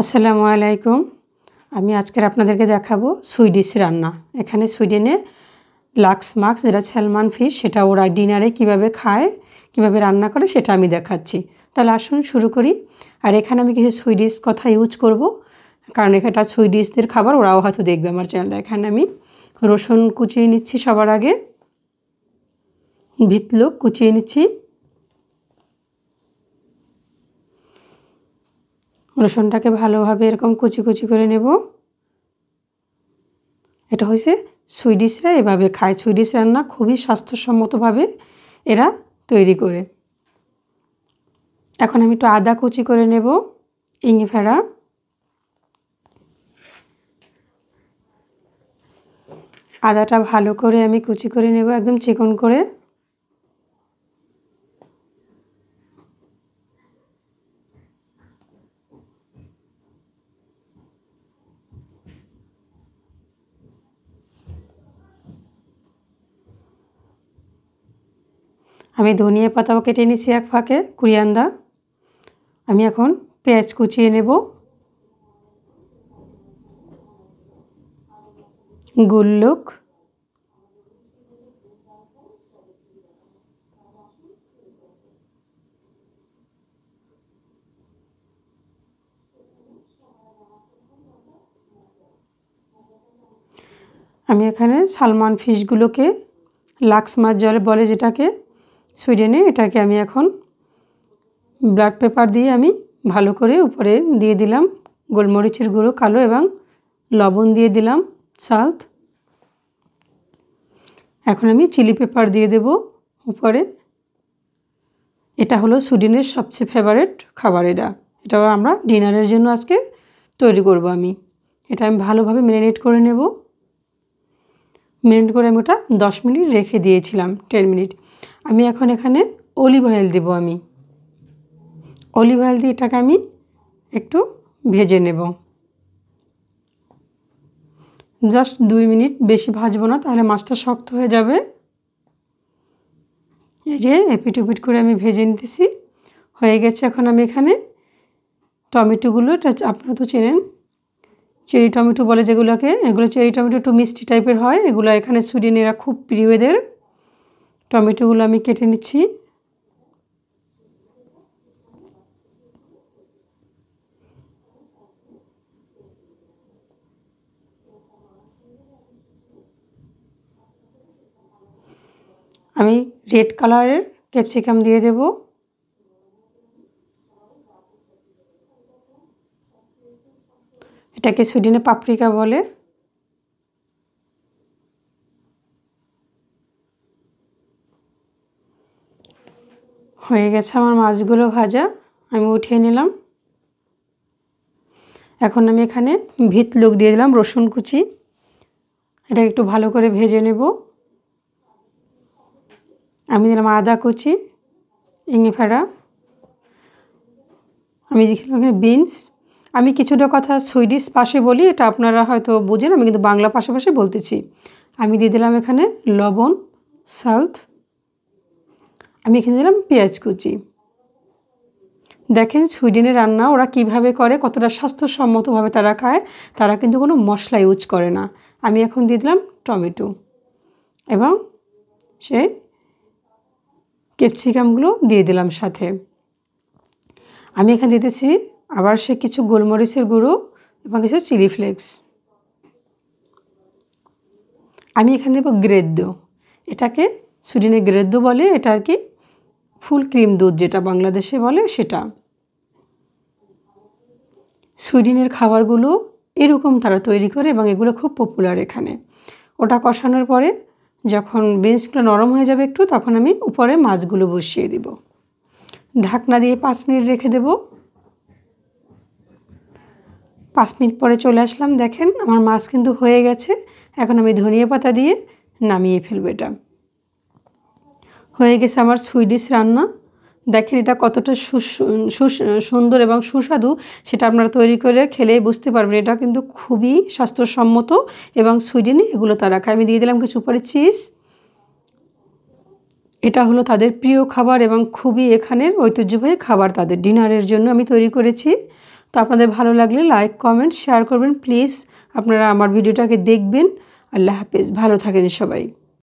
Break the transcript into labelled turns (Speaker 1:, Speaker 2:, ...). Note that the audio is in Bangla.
Speaker 1: আসসালামু আলাইকুম। আমি আজকের আপনাদেরকে দেখাবো সুইডিশ রান্না। এখানে সুইডেনে লাক্স মাক্স যেটা স্যালমন ফিশ সেটা ওরা ডিনারে কিভাবে খায়, কিভাবে রান্না করে সেটা আমি দেখাচ্ছি। তাহলে আসুন শুরু করি। আর এখানে আমি কিছু সুইডিশ কথা ইউজ করব, কারণ এটা সুইডিশদের খাবার, ওরাও হয়তো দেখবে আমার চ্যানেলটা। এখানে আমি রসুন কুচিয়ে নিচ্ছি, সবার আগে ভিতলুক কুচিয়ে নিচ্ছি। রসুনটাকে ভালোভাবে এরকম কুচি কুচি করে নেব। এটা হচ্ছে সুইডিশরা এভাবে খায়। সুইডিশ রান্না খুবই স্বাস্থ্যসম্মতভাবে এরা তৈরি করে। এখন আমি একটু আদা কুচি করে নেব, ইঙ্গিফেরা, আদাটা ভালো করে আমি কুচি করে নেব একদম চিকন করে। আমি ধনিয়া পাতাও কেটে নিয়েছি এক ফাঁকে, কুরিয়ান্দা। আমি এখন পেঁয়াজ কুচিয়ে নেব, গুল্লুক, আমি এখানে সালমান ফিশগুলোকে লাক্স মাছ জলে বলে যেটাকে সুইডেনে, এটাকে আমি এখন ব্ল্যাক পেপার দিয়ে আমি ভালো করে উপরে দিয়ে দিলাম গোলমরিচের গুঁড়ো কালো এবং লবণ দিয়ে দিলাম সাল্ট। এখন আমি চিলি পেপার দিয়ে দেব উপরে। এটা হলো সুইডেনের সবচেয়ে ফেভারিট খাবার। এটাও আমরা ডিনারের জন্য আজকে তৈরি করব। এটা আমি ভালোভাবে ম্যারিনেট করে নেব। ম্যারিনেট করে আমি ওটা 10 মিনিট রেখে দিয়েছিলাম, 10 মিনিট। আমি এখন এখানে অলিভ অয়েল দেব। অলিভ অয়েল দিয়ে এটাকে আমি একটু ভেজে নেব, জাস্ট 2 মিনিট, বেশি ভাজবো না, তাহলে মাছটা শক্ত হয়ে যাবে। এই যে এপিট ওপিট করে আমি ভেজে নিতেছি, হয়ে গেছে। এখন আমি এখানে টমেটোগুলো, এটা আপনারা তো চেনেন, চেরি টমেটো বলে যেগুলোকে, এগুলো চেরি টমেটো একটু মিষ্টি টাইপের হয়, এগুলো এখানে সুইডেনেরা খুব প্রিয় এদের। টমেটোগুলো আমি কেটে নিচ্ছি। আমি রেড কালারের ক্যাপসিকাম দিয়ে দেব। এটাকে সুইডেনে পাপরিকা বলে। হয়ে গেছে আমার মাছগুলো ভাজা, আমি উঠিয়ে নিলাম। এখন আমি এখানে ভিতলুক দিয়ে দিলাম, রসুন কুচি। এটা একটু ভালো করে ভেজে নেব। আমি দিলাম আদা কুচি, ইঙ্গিফেরা, আমি দিলাম এখানে বিনস। আমি কিছুটা কথা সুইডিশ পাশে বলি, এটা আপনারা হয়তো বুঝেন, আমি কিন্তু বাংলা পাশাপাশি বলতেছি। আমি দিয়ে দিলাম এখানে লবণ, সল্ট। আমি এখানে দিলাম পেঁয়াজ কুচি। দেখেন সুইডেনের রান্না ওরা কিভাবে করে, কতটা স্বাস্থ্যসম্মতভাবে তারা খায়। তারা কিন্তু কোনো মশলা ইউজ করে না। আমি এখন দিয়ে দিলাম টমেটো এবং সেই ক্যাপসিকামগুলো দিয়ে দিলাম সাথে। আমি এখানে দিতেছি আবার কিছু গোলমরিচের গুঁড়ো এবং কিছু চিলি ফ্লেক্স। আমি এখানে দেবো গ্রেদ্য। এটাকে সুইডেনে গ্রেদ্য বলে, এটা আর কি ফুল ক্রিম দুধ যেটা বাংলাদেশে বলে সেটা। সুইডেনের খাবারগুলো এরকম তারা তৈরি করে এবং এগুলো খুব পপুলার এখানে। ওটা কষানোর পরে যখন বিনসগুলো নরম হয়ে যাবে একটু, তখন আমি উপরে মাছগুলো বসিয়ে দেব। ঢাকনা দিয়ে 5 মিনিট রেখে দেব। 5 মিনিট পরে চলে আসলাম, দেখেন আমার মাছ কিন্তু হয়ে গেছে। এখন আমি ধনিয়া পাতা দিয়ে নামিয়ে ফেলবো। এটা হয়ে গেছে আমার সুইডিশ রান্না। দেখেন এটা কতটা সুন্দর এবং সুস্বাদু, সেটা আপনারা তৈরি করে খেলেই বুঝতে পারবেন। এটা কিন্তু খুবই স্বাস্থ্যসম্মত এবং সুইডেনে এগুলো তারা খায়। আমি দিয়ে দিলাম কিছু উপরে চিজ। এটা হলো তাদের প্রিয় খাবার এবং খুবই এখানের ঐতিহ্যবাহী খাবার। তাদের ডিনারের জন্য আমি তৈরি করেছি। তো আপনাদের ভালো লাগলে লাইক কমেন্ট শেয়ার করবেন প্লিজ। আপনারা আমার ভিডিওটাকে দেখবেন। আল্লাহ হাফেজ, ভালো থাকেন সবাই।